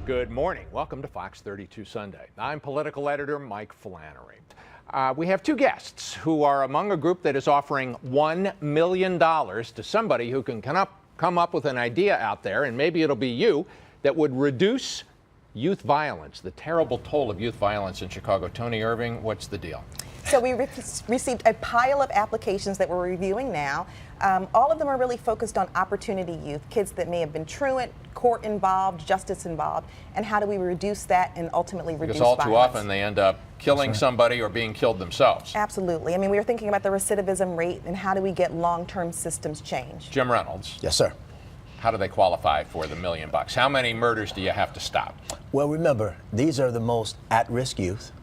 Good morning. Welcome to Fox 32 Sunday. I'm political editor Mike Flannery. We have two guests who are among a group that is offering $1 million to somebody who can come up with an idea out there, and maybe it'll be you, that would reduce youth violence, the terrible toll of youth violence in Chicago. Toni, Irving, what's the deal? So we received a pile of applications that we're reviewing now. All of them are really focused on opportunity youth, kids that may have been truant, court involved, justice involved, and how do we reduce that and ultimately reduce violence? Because all too often they end up killing somebody or being killed themselves. Absolutely. I mean, we were thinking about the recidivism rate and how do we get long-term systems changed. Jim Reynolds. Yes, sir. How do they qualify for the $1 million? How many murders do you have to stop? Well, remember, these are the most at-risk youth.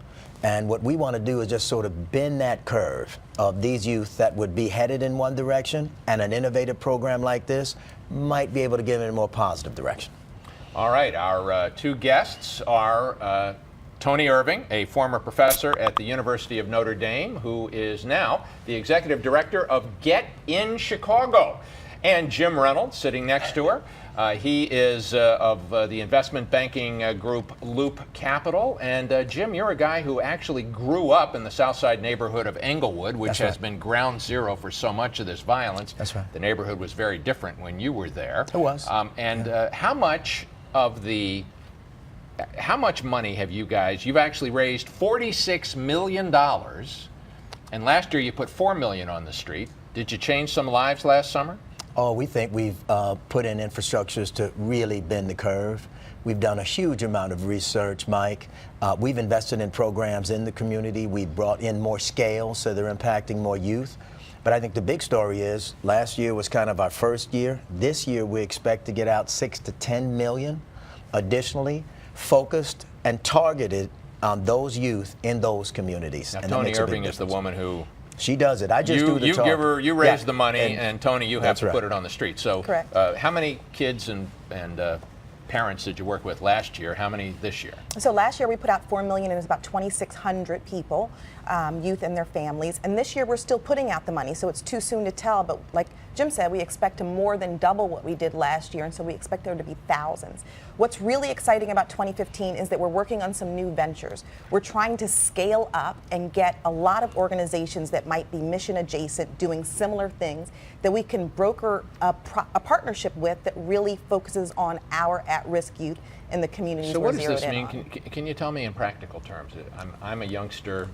And what we want to do is just sort of bend that curve of these youth that would be headed in one direction, and an innovative program like this might be able to give it a more positive direction. All right, our two guests are Toni Irving, a former professor at the University of Notre Dame, who is now the executive director of Get in Chicago, and Jim Reynolds, sitting next to her. He is of the investment banking group Loop Capital. And Jim, you're a guy who actually grew up in the South Side neighborhood of Englewood, which has been ground zero for so much of this violence. That's right. The neighborhood was very different when you were there. It was. How much money have you guys? You've actually raised $46 million, and last year you put $4 million on the street. Did you change some lives last summer? Oh, we think we've put in infrastructures to really bend the curve. We've done a huge amount of research, Mike. We've invested in programs in the community. We've brought in more scale, so they're impacting more youth. But I think the big story is last year was kind of our first year. This year we expect to get out 6 to 10 million additionally, focused and targeted on those youth in those communities. Now, Toni Irving is the woman who... She does it. I just do the you talk. give her, you raise the money, and Toni, you have to put it on the street. So, correct. How many kids and parents did you work with last year? How many this year? So last year we put out $4 million, and it was about 2,600 people, youth and their families. And this year we're still putting out the money, so it's too soon to tell. But like Jim said, we expect to more than double what we did last year, and so we expect there to be thousands. What's really exciting about 2015 is that we're working on some new ventures. We're trying to scale up and get a lot of organizations that might be mission adjacent, doing similar things, that we can broker a partnership with that really focuses on our at-risk youth in the communities. So what does this mean? Can you tell me in practical terms? I'm a youngster.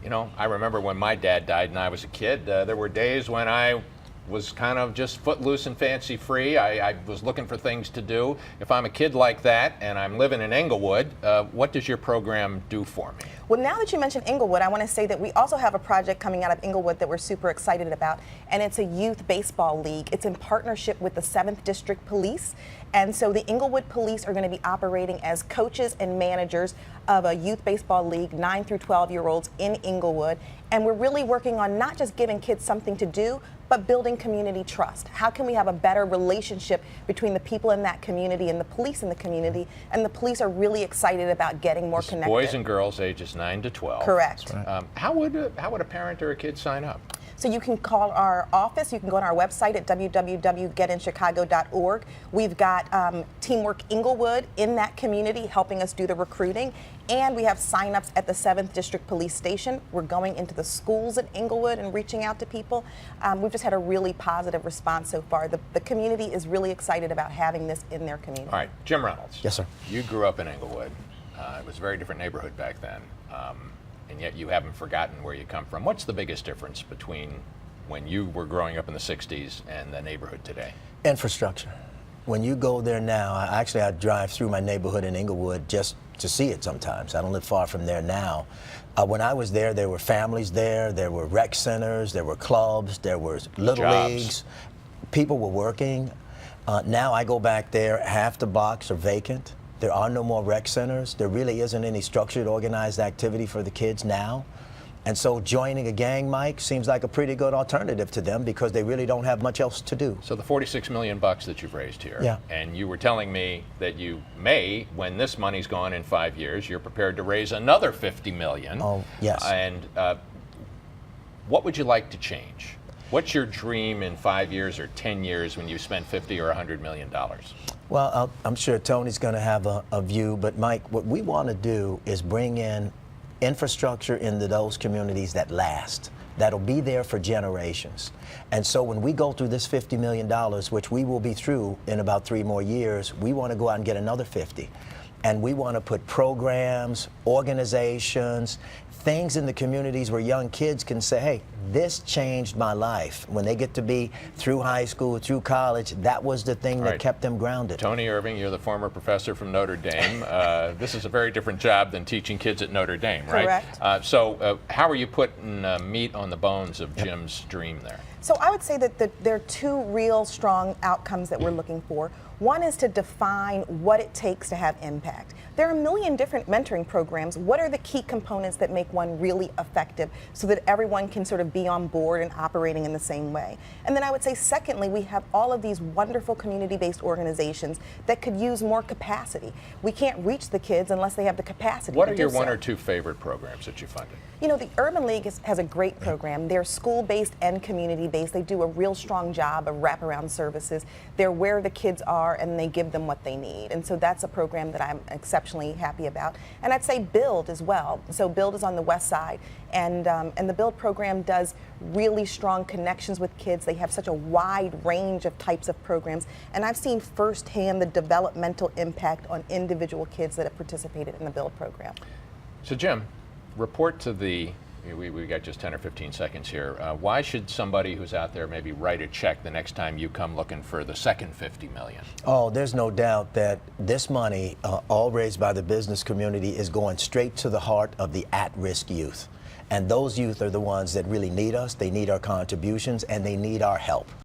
You know, I remember when my dad died and I was a kid, there were days when I was kind of just footloose and fancy free. I was looking for things to do. If I'm a kid like that and I'm living in Englewood, what does your program do for me? Well, now that you mentioned Englewood, I want to say that we also have a project coming out of Englewood that we're super excited about, and it's a youth baseball league. It's in partnership with the 7th District Police, and so the Englewood Police are going to be operating as coaches and managers of a youth baseball league, 9 through 12-year-olds in Englewood, and we're really working on not just giving kids something to do, but building community trust. How can we have a better relationship between the people in that community and the police in the community? And the police are really excited about getting more connected. Boys and girls ages 9 to 12. Correct. Right. How would a parent or a kid sign up? So you can call our office. You can go on our website at www.getinchicago.org. We've got Teamwork Englewood in that community helping us do the recruiting. And we have signups at the 7th District Police Station. We're going into the schools at Englewood and reaching out to people. We've just had a really positive response so far. The community is really excited about having this in their community. All right, Jim Reynolds. Yes, sir. You grew up in Englewood. It was a very different neighborhood back then. And yet you haven't forgotten where you come from. What's the biggest difference between when you were growing up in the 60s and the neighborhood today? Infrastructure. When you go there now, I drive through my neighborhood in Englewood just to see it sometimes. I don't live far from there now. When I was there were families there were rec centers, there were clubs, there were little leagues. People were working. Now I go back there, half the blocks are vacant. There are no more rec centers. There really isn't any structured, organized activity for the kids now. And so joining a gang, Mike, seems like a pretty good alternative to them because they really don't have much else to do. So the $46 million that you've raised here, and you were telling me that you may, when this money's gone in 5 years, you're prepared to raise another $50 million. Oh, yes. And what would you like to change? What's your dream in 5 years or 10 years when you spend $50 or $100 million? Well, I'm sure Tony's going to have a view, but Mike, what we want to do is bring in infrastructure into those communities that last, that'll be there for generations. And so when we go through this $50 million, which we will be through in about 3 more years, we want to go out and get another 50. And we want to put programs, organizations, things in the communities where young kids can say, hey, this changed my life. When they get to be through high school, through college, that was the thing that kept them grounded. Toni Irving, you're the former professor from Notre Dame. This is a very different job than teaching kids at Notre Dame, right? Correct. So how are you putting meat on the bones of Jim's dream there? So I would say that there are 2 real strong outcomes that we're looking for. One is to define what it takes to have impact. There are a million different mentoring programs. What are the key components that make one really effective so that everyone can sort of be on board and operating in the same way? And then I would say, secondly, we have all of these wonderful community-based organizations that could use more capacity. We can't reach the kids unless they have the capacity What to are do your so. 1 or 2 favorite programs that you funded? You know, the Urban League has a great program. They're school-based and community-based. They do a real strong job of wraparound services. They're where the kids are and they give them what they need. And so that's a program that I'm exceptionally happy about. And I'd say Build as well. So Build is on the west side. And the Build program does really strong connections with kids. They have such a wide range of types of programs. And I've seen firsthand the developmental impact on individual kids that have participated in the Build program. So Jim, report to the, we got just 10 or 15 seconds here. Why should somebody who's out there maybe write a check the next time you come looking for the second $50 million? Oh, there's no doubt that this money, all raised by the business community, is going straight to the heart of the at-risk youth. And those youth are the ones that really need us, they need our contributions, and they need our help.